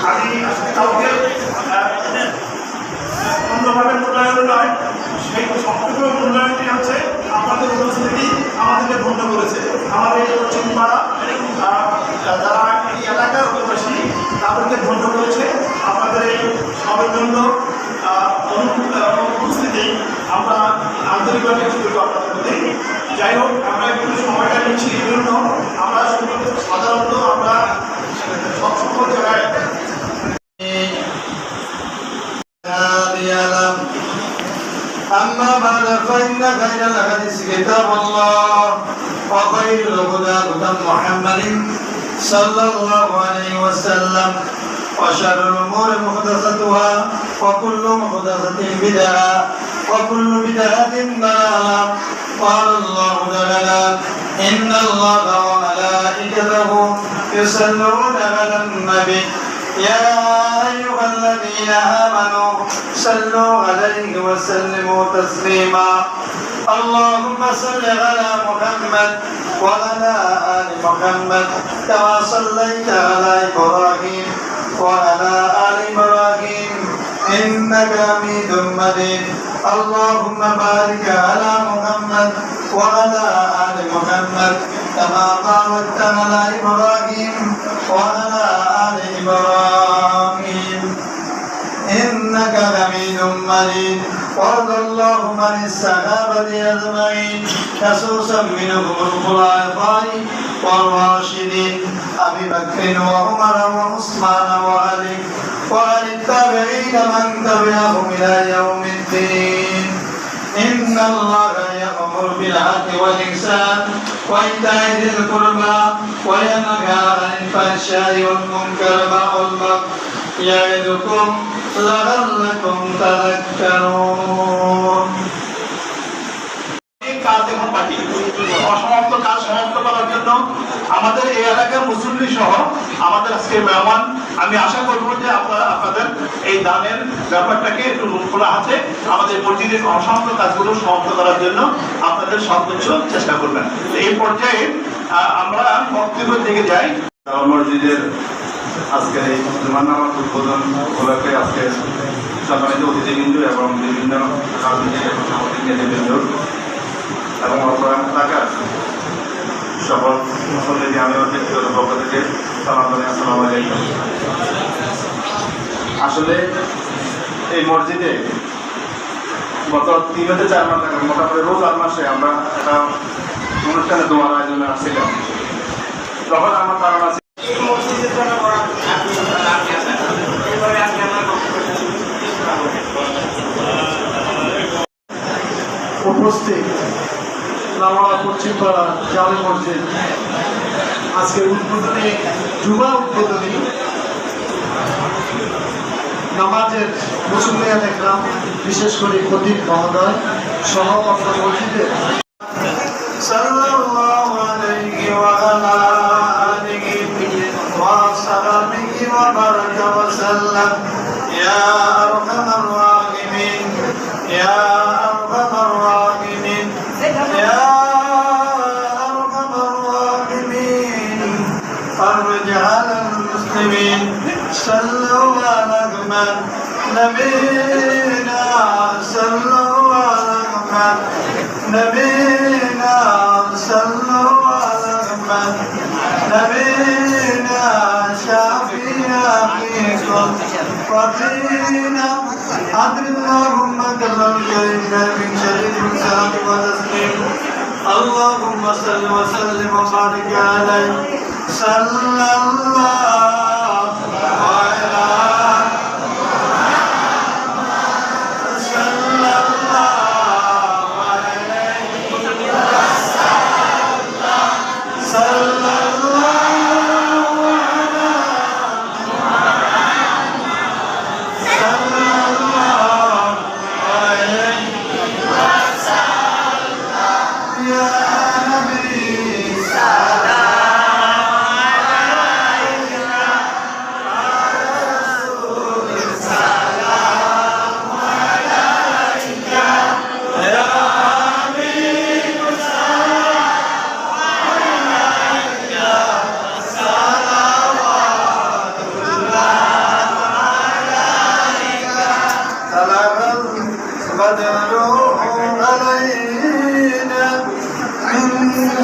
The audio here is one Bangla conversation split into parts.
আমি কাউকে অন্যভাবে মূল্যায়ন নয়, সেই সম্পূর্ণ মূল্যায়নটি হচ্ছে আমাদের উপস্থিতি আমাদেরকে ধন্য করেছে। আমাদের এই পশ্চিমপাড়া যারা এই এলাকার অধিবাসী তাদেরকে ধন্য করেছে। আমাদের এই সবেজন্য উপস্থিতি আমরা আন্তরিকভাবে কৃতজ্ঞ আপনাদের প্রতি। যাই হোক, আমরা একটু সময়টা নিচ্ছি এই জন্য আমরা সাধারণত আমরা সব সকল জায়গায় أما بعد فإن خير الحديث كتاب الله وخير الهدى هدى محمد صلى الله عليه وسلم وشر الأمور محدثاتها وكل محدثة بدعة وكل بدعة ضلالة. قال الله تعالى إن الله وملائكته يصلون على النبي يا أيها الذين آمنوا صلوا عليه وسلموا تسليما. اللهم صل على محمد وعلى آل محمد كما صليت على إبراهيم وعلى آل إبراهيم إنك حميد مجيد. اللهم بارك على محمد وعلى آل محمد كما باركت على إبراهيم وعلى آل إبراهيم إنك حميد مجيد. وارض اللهم عن الصحابة أجمعين خصوصا منهم الخلفاء والراشدين أبي بكر وعمر وعثمان وعلي وعن التابعين من تبعهم إلى يوم الدين. إن الله يأمر بالعدل والإحسان وإيتاء ذي القربى وينهى عن الفحشاء والمنكر والبغي يعظكم لعلكم تذكرون. অসমাপ্ত কাজ সমাপ্ত করার জন্য আমাদের এই এলাকার মুসল্লি সহ আমাদের আজকে মেহমান, আমি আশা করবো যে আপনাদের এই দানের ব্যাপারটাকে একটু খোলা হাতে আমাদের মসজিদের অসমাপ্ত কাজগুলো সমাপ্ত করার জন্য আপনাদের সর্বোচ্চ চেষ্টা করবেন। এই পর্যায়ে আমরা বক্তব্যের দিকে যাই। মসজিদের আজকের এই জুমার নামাজ উদ্বোধন উপলক্ষে আজকে সম্মানিত অতিথিবৃন্দ এবং বিভিন্ন নেতৃবৃন্দ এবং এলাকার সকল মুসল্লিকে আমি ব্যক্তিগত পক্ষ থেকে সালাম জানাই, আসসালামু আলাইকুম। আসলে এই মসজিদে গত 3 থেকে 4 মাস আগে মোটামুটি রোজ আর মাসে আমরা একটা অনুষ্ঠানে দোয়ার আয়োজনে আসছিলাম। তখন আমার ধারণা আছে উপস্থিত লামাড়া পশ্চিমপাড়া জামে মসজিদ আজকে উদ্বোধনী জুমা উদ্বোধনী নামাজের মুসল্লিয়া দেখলাম, বিশেষ করে খতিব মহোদয় সহ আপনার মসজিদের সাল্লাল্লাহু আলাইহি ওয়া আলা আলিহি ওয়া সাহবিহি ওয়া বারাকা ওয়া সাল্লাম। ইয়া আরহামার রাহিমিন ইয়া আরহামার রাহিমিন ইয়া আরহামার রাহিমিন فرج على المسلمين صلوا على نبينا صلوا على نبينا صلوا على نبينا شافينا فيكم وفينا حضر اللهم كرم كريمنا من شر الصلاة وتسليم. اللهم صل وسلم وبارك عليه صلى الله على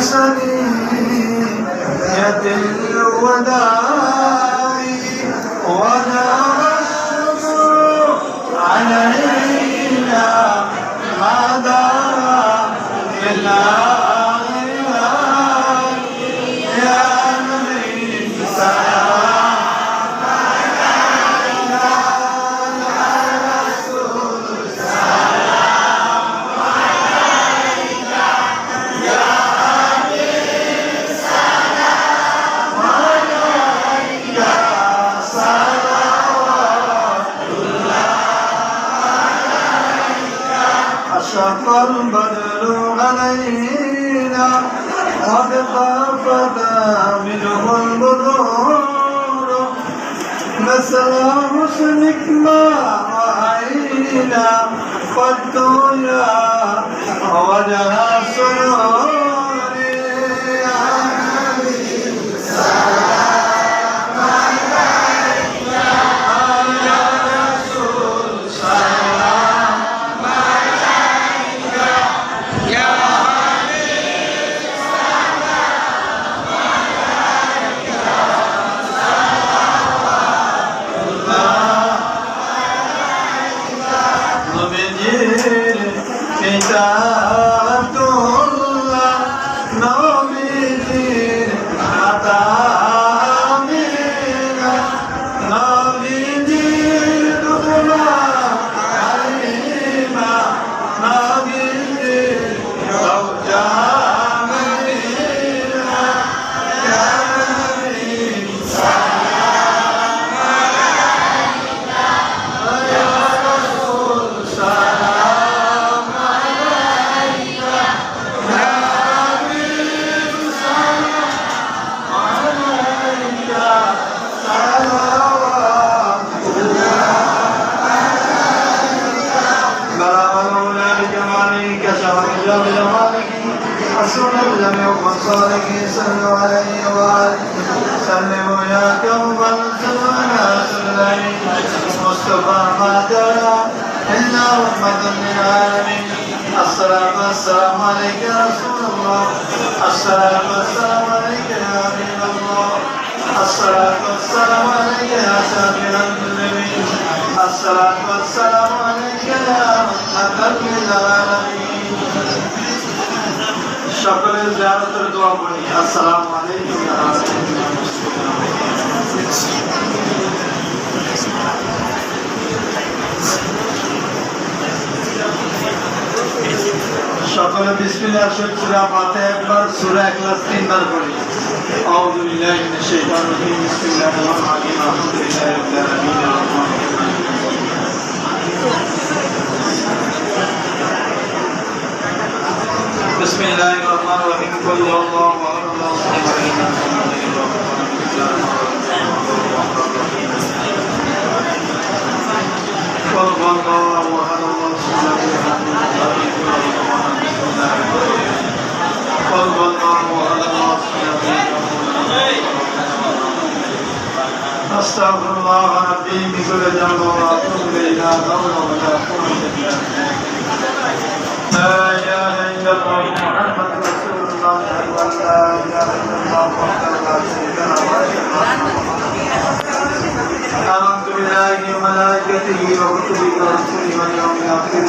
سنية الوداع وجب الشكر علينا ما دام بالله يا نبي سلام أشرق البدر علينا قد طفت منه البدور مثل حسنك ما رأينا فالدنيا وجه سرور يا نبي سلام عليك يا رسول سلام Kitabullah Nabidir Atamina Nabidir Dula Alima Nabidir Rawjamina Ya Nabi Salam Alayka Ya Rasul Salam الجميع مصالح صلوا عليه وآله سلموا يا كوم الزمان سلمي مصطفى ما ترى إلا رحمة للعالمين السلام السلام عليك يا رسول الله السلام السلام عليك يا حبيب الله الصلاة والسلام عليك يا شافع المسلمين الصلاة والسلام عليك يا رحمة للعالمين সকলের জিয়ারতের দোয়া করি আসসালামু আলাইকুম ওয়া রাহমাতুল্লাহ সকলে বিসমিল্লাহ সূরা ফাতিহা একবার সূরা ইখলাস তিনবার পড়ি আউযু বিল্লাহি মিনাশ শাইতানির রাজীম বিসমিল্লাহির রহমানির রহিম আলহামদুলিল্লাহি রাব্বিল আলামিন بسم الله الرحمن الرحيم قل هو الله احد الله الصمد قل هو الله احد الله الصمد قل هو الله احد الله الصمد استغفر الله ربي من كل ذنب واتوب اليه لا حول ولا قوه الا بالله لا إله إلا الله محمد رسول الله أشهد أن لا إله إلا الله وحده لا شريك له آمنت بالله وملائكته وكتبه ورسله واليوم الآخر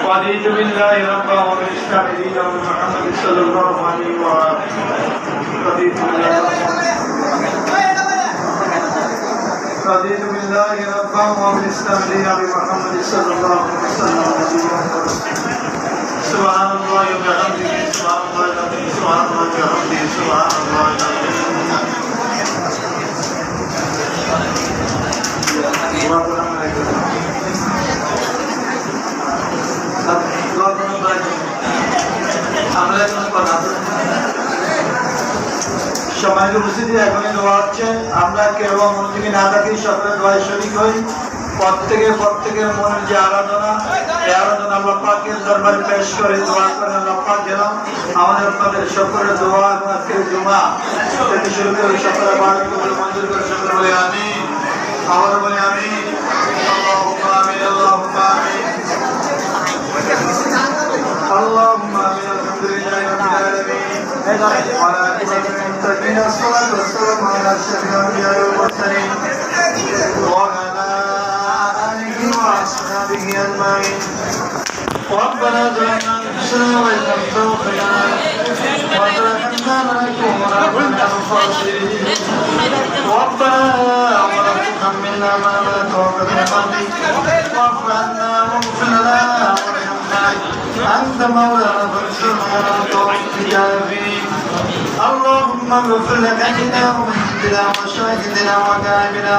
ورضيت بالله ربا وبالإسلام دينا وبمحمد صلى الله عليه وآله رضيت بالله رضيت بالله ربا وبالإسلام دينا بمحمد صلى الله عليه وسلم سبحان الله وبحمده سبحان الله العظيم سبحان الله وبحمده سبحان الله العظيم সবাইকে উপস্থিতি এখনই দোয়া হচ্ছে আমরা কেউ মনোযোগী না থাকি সকলে দোয়ায় শরীক হই প্রত্যেকের মনের যে আরাধনা এই আরাধনা আল্লাহ পাকের দরবারে পেশ করে দোয়া করে আল্লাহ পাক যেন আমাদের আপনাদের সকলের দোয়া এবং আজকের জুমা থেকে শুরু করে সকলের বাড়ি করে মঞ্জুর করে সকলে বলে আমিন আবার বলে আমিন আল্লাহুম্মা আমিন আল্লাহুম্মা আমিন اللهم آمين الحمد لله رب العالمين وعلى عاقبة المتقين الصلاة والسلام على أشرف الأنبياء والمرسلين وعلى آله وأصحابه أجمعين ربنا ظلمنا أنفسنا وإن لم تغفر لنا وترحمنا لنكونن من الخاسرين ربنا ولا تحملنا ما لا طاقة لنا به واعف عنا واغفر لنا وارحمنا أنت مولانا فانصرنا على القوم الكافرين اللهم اغفر لنا ومهدنا وشاهدنا وغائبنا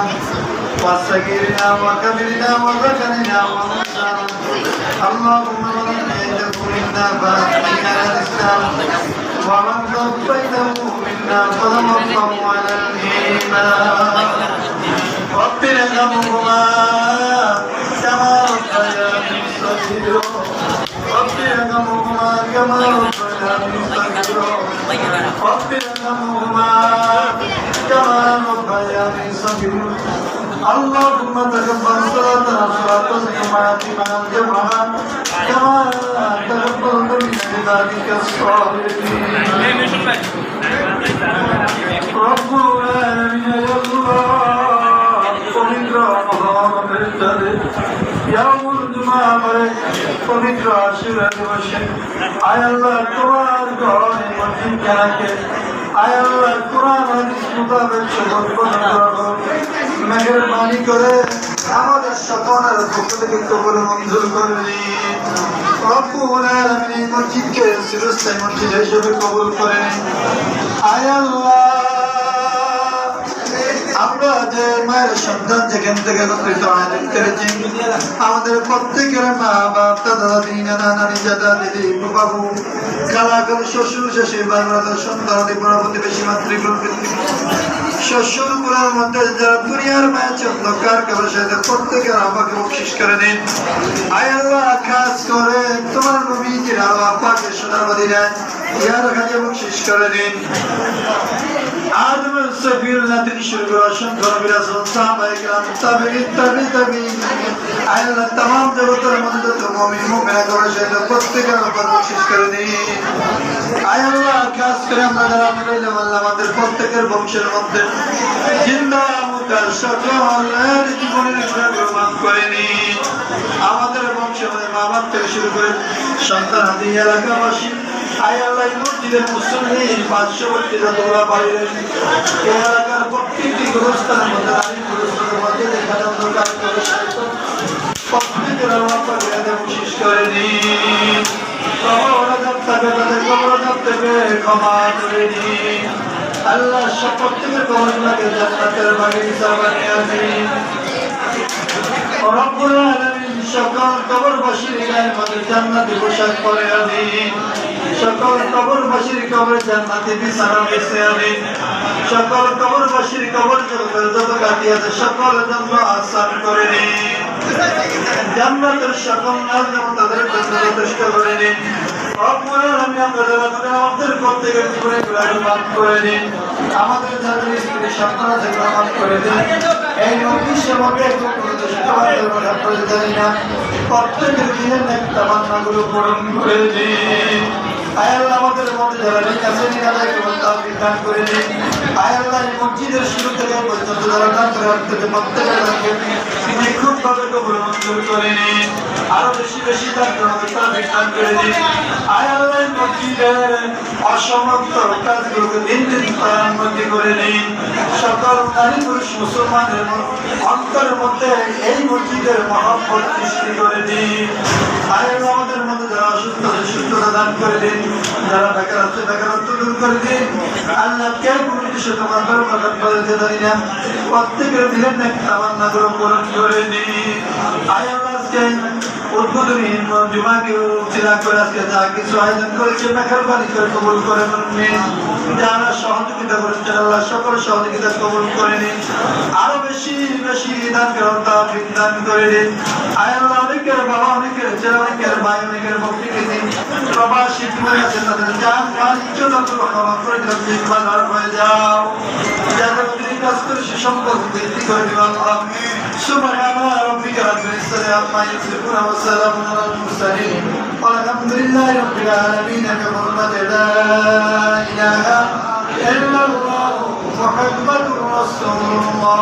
وصغيرنا وكبرنا وذكرنا وانثانا اللهم من يهده منا فاهدنا على الاسلام ومن توفيته منا فتوفه على الايمان رب ارحمهما كما ربياني صغيرا رب ارحمهما كما ربياني صغيرا رب ارحمهما كما ربياني صغيرا اللهم تقبل صلاتنا صلاة الجمعة مع الجمعة كما تقبل من عبادك الصالحين رب العالمين يا الله পবিত্র মহানগরের তাদের ইয়ামুল জুমা পরে পবিত্র আশুরা দিবসে আয় আল্লাহ তোমার ঘরে মসজিদ কেনাকে আয় আল্লাহ কোরআন হাদিস মোতাবেক সবল করো মেহেরবানি করে আমাদের সকলের পক্ষ থেকে কবুল মঞ্জুর করে নিন রব্বুল আলামিন মসজিদকে চিরস্থায়ী মসজিদ হিসেবে কবুল করে নিন আয় আল্লাহ আমরা যে মায়ের সন্তান যেখান থেকে একত্রিত আয়োজন করেছি আমাদের প্রত্যেকের মা বাপ দাদা দাদি নানা নানি দাদা দিদি বাবু খালা খালু শ্বশুর শাশুড়ি বাংলাদেশ সন্তানাদি বড় প্রতিবেশী মাতৃগণ শ্বশুর পুরার মধ্যে যারা দুনিয়ার মায়ের চন্দ্রকার কারো সাথে প্রত্যেকের আমাকে বকশিস করে দিন আয় আল্লাহ খাস করে তোমার নবীজির আল্লাহ পাকে সোনাবাদী নেয় ইয়ার কাছে বকশিস করে দিন আদমের সফিউল্লাহ থেকে শুরু করে অসংখ্য নবীরা সাহাবায়ে কেরাম তাবিঈন আয় আল্লাহ तमाम জগতের মধ্যে যত মুমিন মুমিনা করে সেটা প্রত্যেকের উপর বকশিশ করে দিন আয় আল্লাহ খাস করে আমরা যারা মিলাইলাম আল্লাহ আমাদের প্রত্যেকের বংশের মধ্যে জিন্দা মুতার সকলের জীবনের গুনাহগুলো মাফ করে নিন আমাদের বংশের মধ্যে মা বাপ থেকে শুরু করে সন্তান আদি এলাকাবাসী আয় আল্লাহ মসজিদের মুসল্লির পার্শ্ববর্তী যতগুলো বাড়ি রয়েছে এই এলাকার প্রত্যেকটি গুরুস্থানের মধ্যে নারী গুরুস্থানের মধ্যে যেখানে অন্ধকার প্রত্যেকের আল্লাহ বকশিশ করে দিন ক্ষমা করে দিন আল্লাহ সব প্রত্যেকের কবরগুলোকে জান্নাতের বাগিচা বানিয়ে দিন রব্বুল আলামিন সকল কবরবাসীর গায়ে মধ্যে জান্নাতি পোশাক পরে দিন সকল কবরবাসীর কবরে জান্নাতি বিছানা বিছিয়ে দিন সকল কবরবাসীর কবর জগতের যত কাটি আছে সকল জন্য আসান করে দিন জান্নাতের সকল নাম তাদের জন্য যথেষ্ট করে দিন রব্বুল আলামিন আমাদের প্রত্যেকের জীবনে গুনাহ মাফ করে দিন আমাদের যাদের স্ত্রী সন্তান আছে মাফ করে দিন এই নবী সেবকে প্রত্যেকের দিনের নেক তামান্নাগুলো পূরণ করে দিন আয় আল্লাহ আমাদের মধ্যে যারা নিকাশে নিরালায় কেবল তাওফিক দান করে দিন আয় আল্লাহ এই মসজিদের শুরু থেকে পর্যন্ত যারা দান করে আসতেছে প্রত্যেকেরকে নিখুঁতভাবে কবুল মঞ্জুর করে নিন আরো বেশি বেশি দান করে তাওফিক দান করে দিন আয় আল্লাহ এই মসজিদের অসমাপ্ত কাজগুলোকে দিন দিন প্রাণবন্দী করে নিন সকল নারী পুরুষ মুসলমানের অন্তরের মধ্যে এই মসজিদের মহব্বত সৃষ্টি করে দিন আয় আল্লাহ আমাদের মধ্যে যারা অসুস্থ সুস্থতা দান করে দিন যারা বেকারত্ব বেকারত্ব দূর করে দিন আল্লাহ কে কোনো কিছু তোমার দরবার বলতে জানি না প্রত্যেকের দিলেন এক তামান্নাগুলো পূরণ করে দিন আয় আল্লাহ আজকে উদ্বোধনী জুমাকে চিরা করে আজকে যা কিছু আয়োজন করেছে মেহরবানি করে কবুল করে নিন যারা সহযোগিতা করেছেন আল্লাহ সকল সহযোগিতা কবুল করে নিন আরো বেশি বেশি দান করেন তাওফিক দান করে দিন আয় আল্লাহ অনেকের বাবা অনেকের ছেলে অনেকের ভাই অনেকের ভক্তি দিন প্রবাসী জীবনে আছে তাদের জান আমার ইজ্জত ক্ষমা করে দিলাম, নির্মাণ হয়ে যাও। যাদের তিনি কাজ করে সে সম্পদ বৃদ্ধি করে দিও আল্লাহ। সুবহানা রাব্বিকা রাব্বিল ইজ্জাতি আম্মা ইয়াসিফুন ওয়া সালামুন আলাল মুরসালিন ওয়ালহামদুলিল্লাহি রাব্বিল আলামিন। বিহুরমাতি লা ইলাহা ইল্লাল্লাহ মুহাম্মাদুর রাসূলুল্লাহ।